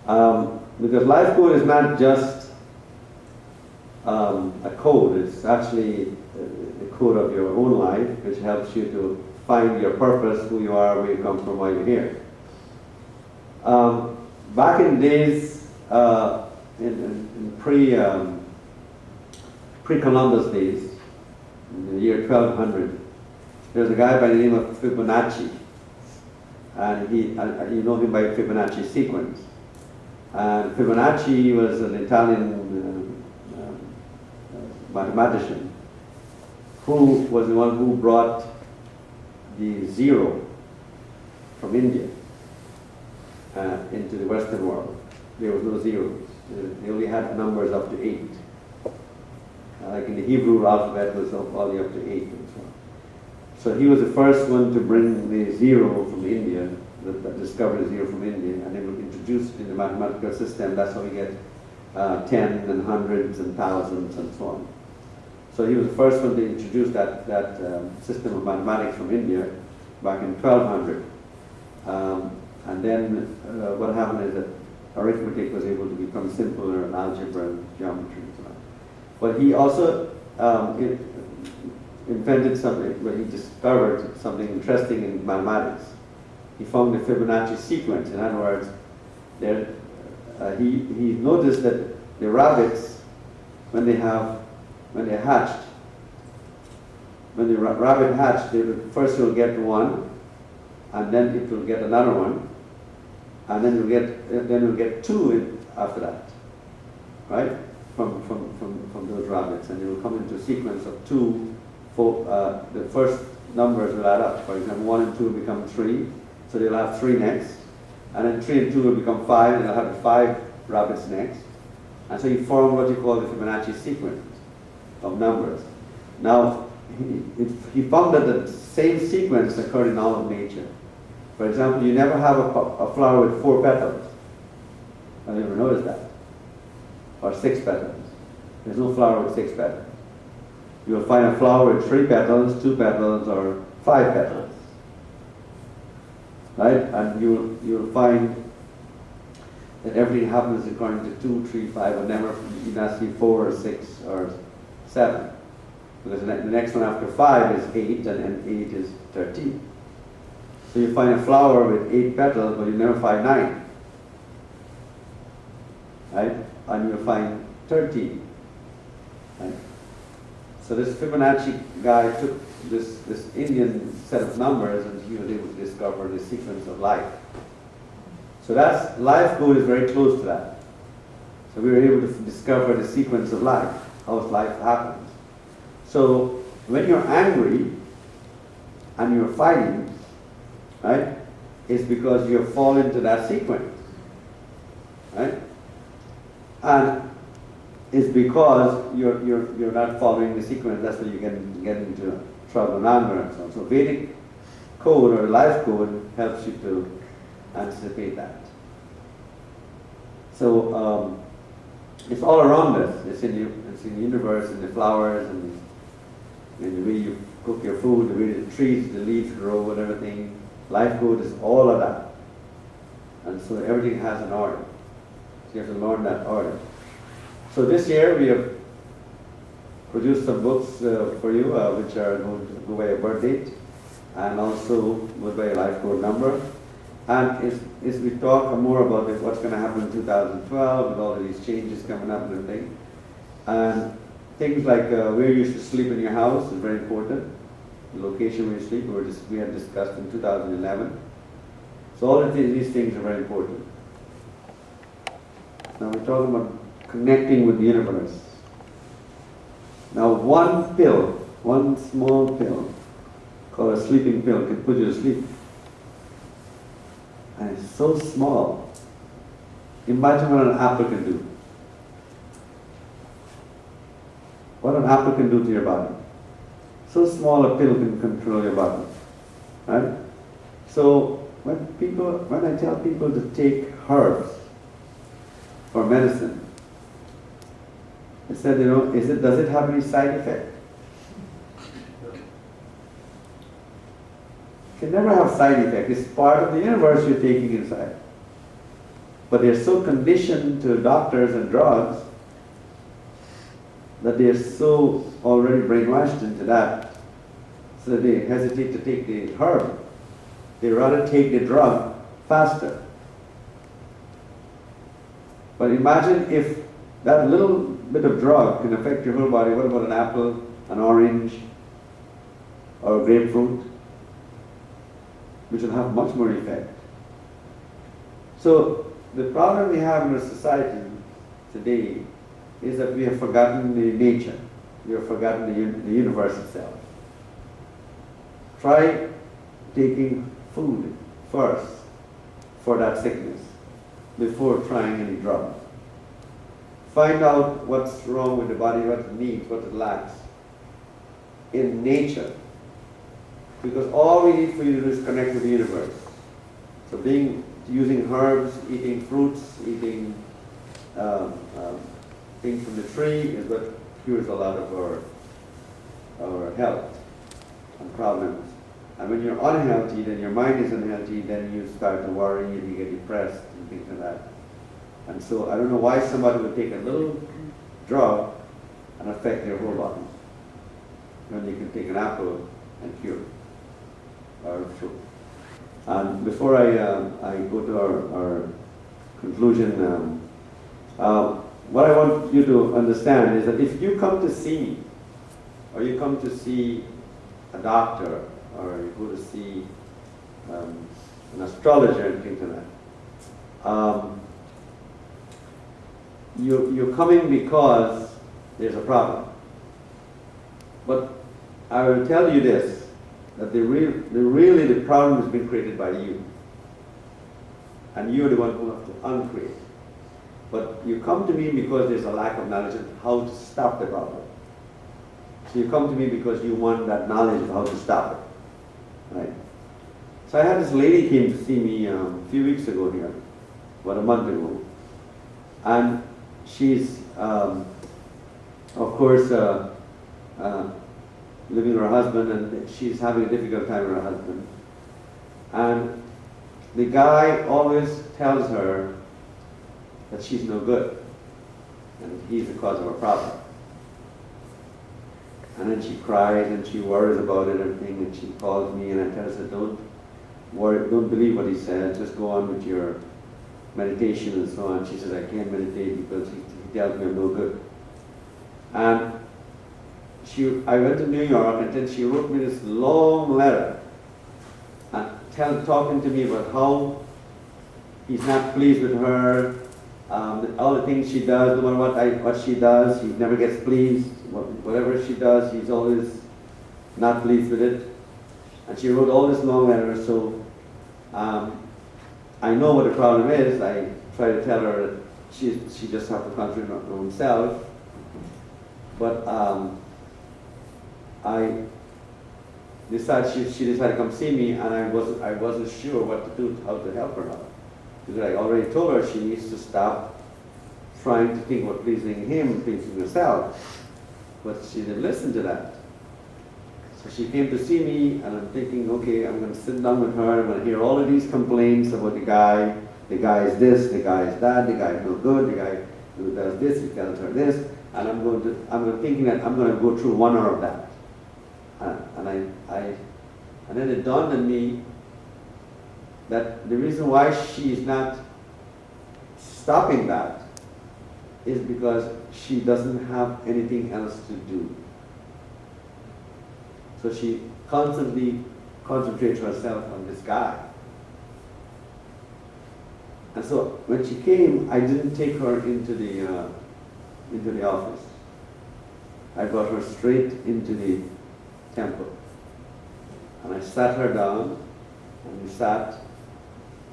Because life code is not just a code, it's actually the code of your own life, which helps you to find your purpose, who you are, where you come from, why you're here. Back in days, in pre-Columbus days, in the year 1200, there was a guy by the name of Fibonacci, and you know him by Fibonacci sequence. And Fibonacci was an Italian mathematician who was the one who brought the zero from India into the Western world. There was no zeros. They only had numbers up to 8. Like in the Hebrew alphabet, it was all the way up to 8 and so on. So he was the first one to bring the zero from India, that discovered the zero from India, and they would introduce it in the mathematical system. That's how we get tens and hundreds and thousands and so on. So he was the first one to introduce that system of mathematics from India back in 1200. And then what happened is that arithmetic was able to become simpler, and algebra and geometry and so on. But he also invented something, where he discovered something interesting in mathematics. He found the Fibonacci sequence. In other words, he noticed that the rabbits, when the rabbit hatched, first it will get one, and then it will get another one, and then it will get two after that, right? From those rabbits, and it will come into a sequence of two. The first numbers will add up. For example, 1 and 2 will become 3, so they'll have 3 next, and then 3 and 2 will become 5, and they'll have 5 rabbits next. And so you form what you call the Fibonacci sequence of numbers. Now, he found that the same sequence occurred in all of nature. For example, you never have a flower with 4 petals. Have you ever noticed that? Or 6 petals. There's no flower with 6 petals. You'll find a flower with 3 petals, 2 petals, or 5 petals. Right? And you'll find that everything happens according to 2, 3, 5, or never, you not see 4 or 6 or 7. Because the next one after 5 is 8, and 8 is 13. So you find a flower with 8 petals, but you never find 9. Right? And you'll find 13. Right? So this Fibonacci guy took this Indian set of numbers, and he was able to discover the sequence of life. So that's, life code is very close to that. So we were able to discover the sequence of life, how life happens. So when you're angry and you're fighting, right, it's because you fall into that sequence, right? And it's because you're not following the sequence. That's where you get into trouble and anger and so on. So Vedic code or life code helps you to anticipate that. So it's all around us. It's in the universe, in the flowers, and in the way you cook your food, the way the trees, the leaves grow, and everything. Life code is all of that. And so everything has an order. So you have to learn that order. So this year we have produced some books for you, which are going to go by a birth date, and also go by a life code number. And as we talk more about what's going to happen in 2012 with all of these changes coming up and everything, and things like where you should sleep in your house is very important. The location where you sleep, we had discussed in 2011. So all of these things are very important. Now we're talking about connecting with the universe. Now one pill, one small pill, called a sleeping pill, can put you to sleep. And it's so small. Imagine what an apple can do. What an apple can do to your body. So small a pill can control your body. Right? So when I tell people to take herbs for medicine, I said, does it have any side effect? It can never have side effect. It's part of the universe you're taking inside. But they're so conditioned to doctors and drugs that they're so already brainwashed into that, so that they hesitate to take the herb. They rather take the drug faster. But imagine if that little bit of drug can affect your whole body. What about an apple, an orange, or a grapefruit, which will have much more effect? So the problem we have in our society today is that we have forgotten the nature. We have forgotten the universe itself. Try taking food first for that sickness before trying any drug. Find out what's wrong with the body, what it needs, what it lacks in nature. Because all we need for you to do is connect with the universe. So using herbs, eating fruits, eating things from the tree is what cures a lot of our health and problems. And when you're unhealthy, then your mind is unhealthy, then you start to worry and you get depressed and things like that. And so I don't know why somebody would take a little drug and affect their whole body when they can take an apple and cure or fruit. And before I go to our conclusion, what I want you to understand is that if you come to see me, or you come to see a doctor, or you go to see an astrologer and things like that, you're coming because there's a problem. But I will tell you this, that really the problem has been created by you. And you're the one who have to uncreate. But you come to me because there's a lack of knowledge of how to stop the problem. So you come to me because you want that knowledge of how to stop it. Right? So I had this lady came to see me a few weeks ago here, about a month ago. And she's, of course, living with her husband, and she's having a difficult time with her husband. And the guy always tells her that she's no good, and he's the cause of her problem. And then she cries and she worries about it and everything, and she calls me and I tell her, don't worry, don't believe what he said, just go on with your meditation and so on. She says, I can't meditate because he tells me I'm no good. And I went to New York, and then she wrote me this long letter and talking to me about how he's not pleased with her, all the things she does, no matter what she does, he never gets pleased. Whatever she does, he's always not pleased with it. And she wrote all this long letter, so I know what the problem is. I try to tell her that she just has to concentrate on her own self. But I decided she decided to come see me, and I wasn't sure what to do, how to help her out. Because I already told her she needs to stop trying to think about pleasing him, pleasing herself. But she didn't listen to that. So she came to see me, and I'm thinking, okay, I'm going to sit down with her, I'm going to hear all of these complaints about the guy is this, the guy is that, the guy is no good, the guy who does this, he tells her this, and I'm thinking that I'm going to go through 1 hour of that. And then it dawned on me that the reason why she's not stopping that is because she doesn't have anything else to do. So she constantly concentrates herself on this guy. And so when she came, I didn't take her into the office. I brought her straight into the temple. And I sat her down, and we sat,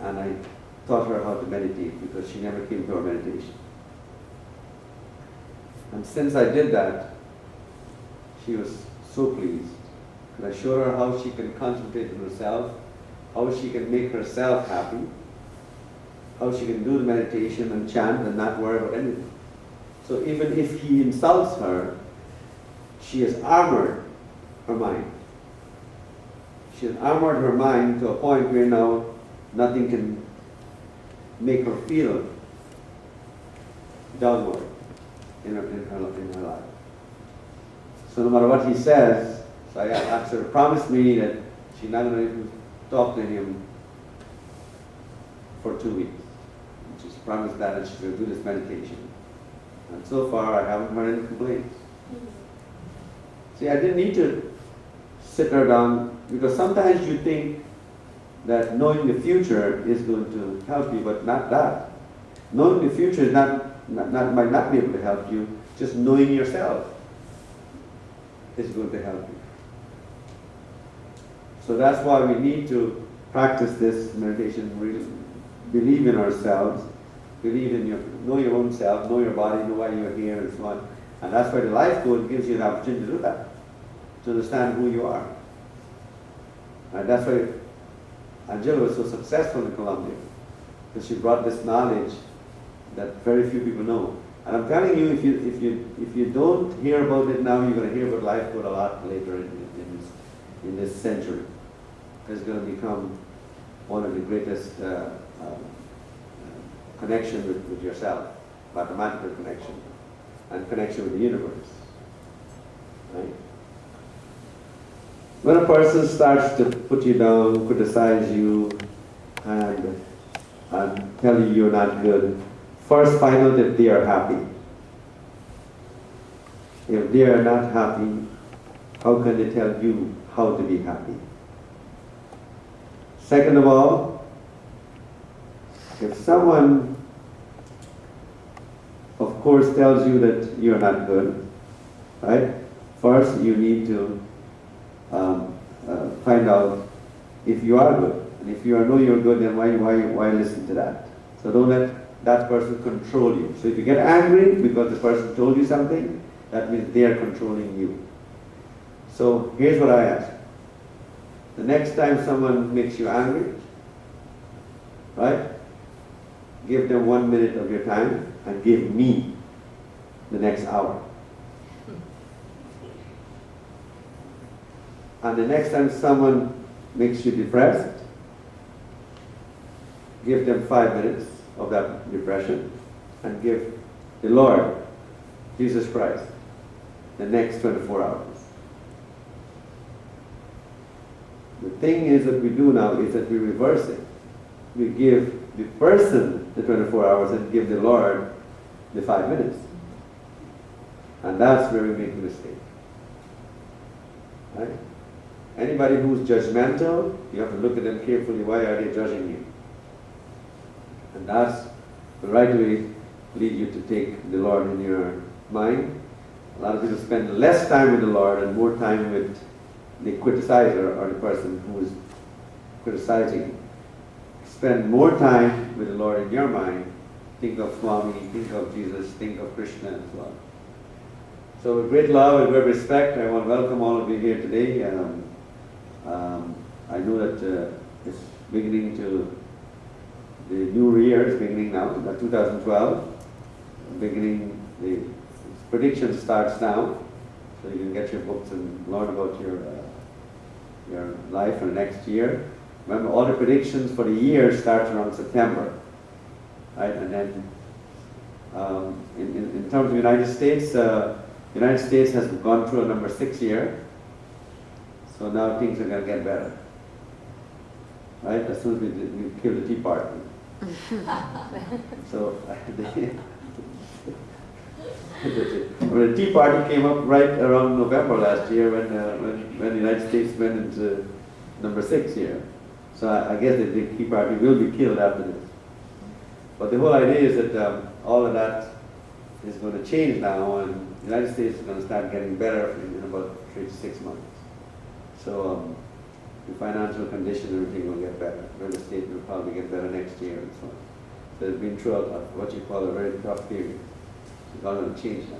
and I taught her how to meditate because she never came to our meditation. And since I did that, she was so pleased. And I showed her how she can concentrate on herself, how she can make herself happy, how she can do the meditation and chant and not worry about anything. So even if he insults her, she has armored her mind. She has armored her mind to a point where now nothing can make her feel downward in her life. So no matter what he says, so I asked her to promise me that she's not going to talk to him for 2 weeks. She's promised that, and she's going to do this meditation. And so far, I haven't heard any complaints. See, I didn't need to sit her down, because sometimes you think that knowing the future is going to help you, but not that. Knowing the future is might not be able to help you. Just knowing yourself is going to help you. So that's why we need to practice this meditation. Believe in ourselves, believe in know your own self, know your body, know why you're here, and so on. And that's why the life code gives you the opportunity to do that, to understand who you are. And that's why Angela was so successful in Colombia, because she brought this knowledge that very few people know. And I'm telling you, if you don't hear about it now, you're going to hear about life code a lot later in this century. It's going to become one of the greatest connection with yourself, mathematical connection, and connection with the universe. Right? When a person starts to put you down, criticize you, and tell you you're not good, first find out if they are happy. If they are not happy, how can they tell you how to be happy? Second of all, if someone, of course, tells you that you're not good, right? First, you need to find out if you are good. And if you know you're good, then why listen to that? So don't let that person control you. So if you get angry because the person told you something, that means they are controlling you. So here's what I ask. The next time someone makes you angry, right? Give them 1 minute of your time and give me the next hour. And the next time someone makes you depressed, give them 5 minutes of that depression and give the Lord, Jesus Christ, the next 24 hours. The thing is that we do now is that we reverse it. We give the person the 24 hours and give the Lord the 5 minutes. And that's where we make a mistake. Right? Anybody who's judgmental, you have to look at them carefully. Why are they judging you? And that's the right way lead you to take the Lord in your mind. A lot of people spend less time with the Lord and more time with the criticizer or the person who is criticizing. Spend more time with the Lord in your mind. Think of Swami, think of Jesus, think of Krishna and so on. So with great love and great respect, I want to welcome all of you here today. I know that it's beginning to, the new year is beginning now, 2012. The prediction starts now, so you can get your books and learn about your life for the next year. Remember, all the predictions for the year start around September, right? And then, in terms of the United States, United States has gone through a number 6 year, so now things are going to get better, right? As soon as we kill the Tea Party. So, the Tea Party came up right around November last year when the United States went into number 6 here. So I guess that the Tea Party will be killed after this. But the whole idea is that all of that is going to change now, and the United States is going to start getting better in about 3 to 6 months. So the financial condition, everything will get better. Real estate will probably get better next year and so on. So it's been through what you call a very tough period. It's going to change now.